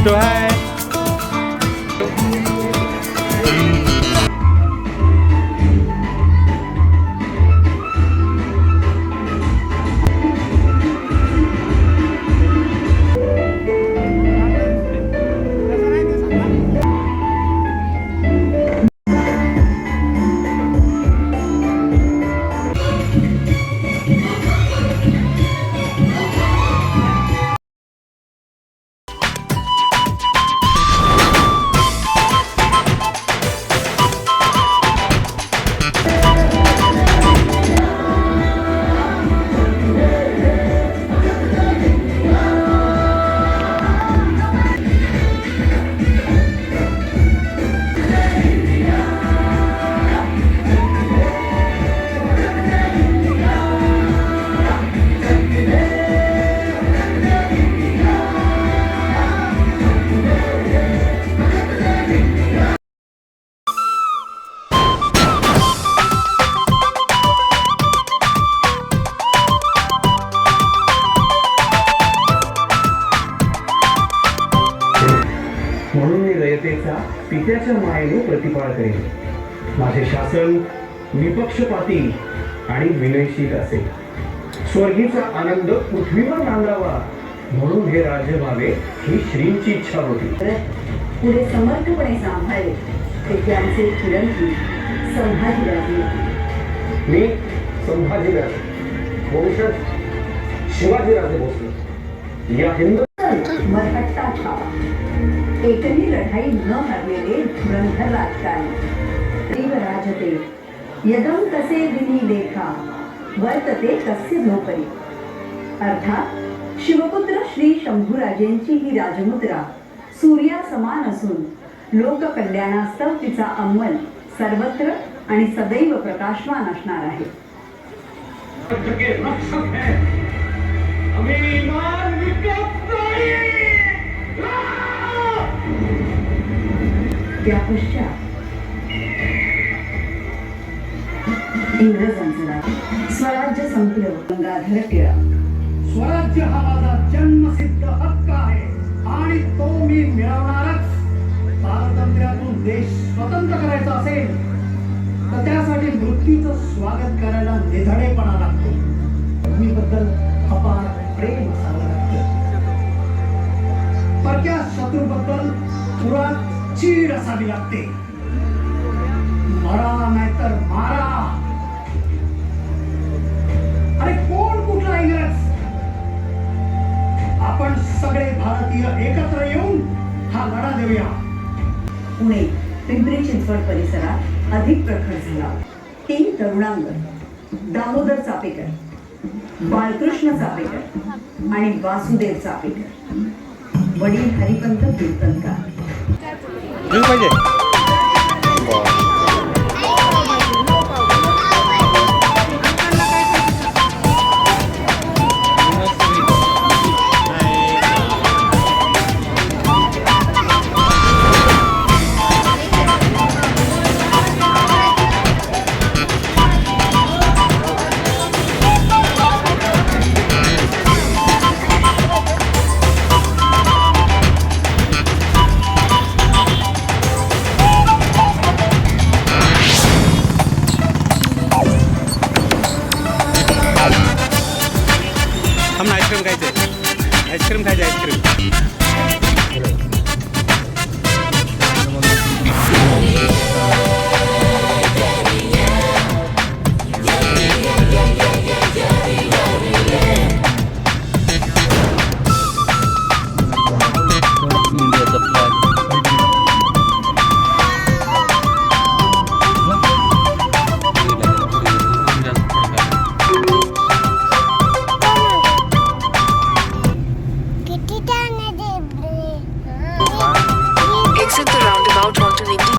किट्टू हाय. म्हणून मी रयतेचा पित्याच्या मायेने प्रतिपाळ करेन. माझे शासन निपक्षपाती आणि विनयशील असेल. स्वर्गीचा आनंद पृथ्वीवर नांदावा म्हणून हे राज्य व्हावे ही श्रींची इच्छा होती. पुढे समर्थपणे सांभाळले ते त्यांचे चिरंजीव संभाजीराजे. मी संभाजीराजे वंशज शिवाजीराजे भोसले या हिंदू मरहट्टा छावा एकही लढाई न हरलेले धुरंधर राजकारणी. देव राजते यदम कसे विनी लेखा वर्तते कस्य नोकरी. अर्थात शिवपुत्र श्री शंभूराजेंची ही राजमुद्रा सूर्या समान असून लोककल्याणास्तव तिचा अंमल सर्वत्र आणि सदैव प्रकाशमान असणार आहे. त्या पश्चात इंग्रजांचं राज. स्वराज्य संपलं. गंगाधर टिळक. स्वराज्य हा माझा जन्मसिद्ध हक्क आहे आणि तो मी मिळवणारच. स्वातंत्र्यातून देश स्वतंत्र करायचा असेल तर त्यासाठी मृत्यूचं स्वागत करायला निधडेपणा लागतो. भूमीबद्दल अपार प्रेम असावं लागतं. परक्या शत्रूबद्दल पुरात चीड असावी लागते. मरा नाहीतर मारा. अरे कोण कुठला इंग्रज? आपण सगळे भारतीय एकत्र येऊन हा लढा देऊया. पुणे पिंपरी चिंचवड परिसरात अधिक प्रखर झाला. 3 तरुणांग दामोदर चापेकर, बाळकृष्ण चापेकर आणि वासुदेव चापेकर. वडील हरिपंत कीर्तनकार. पाहिजे. आईस्क्रीम खायचं. आईस्क्रीम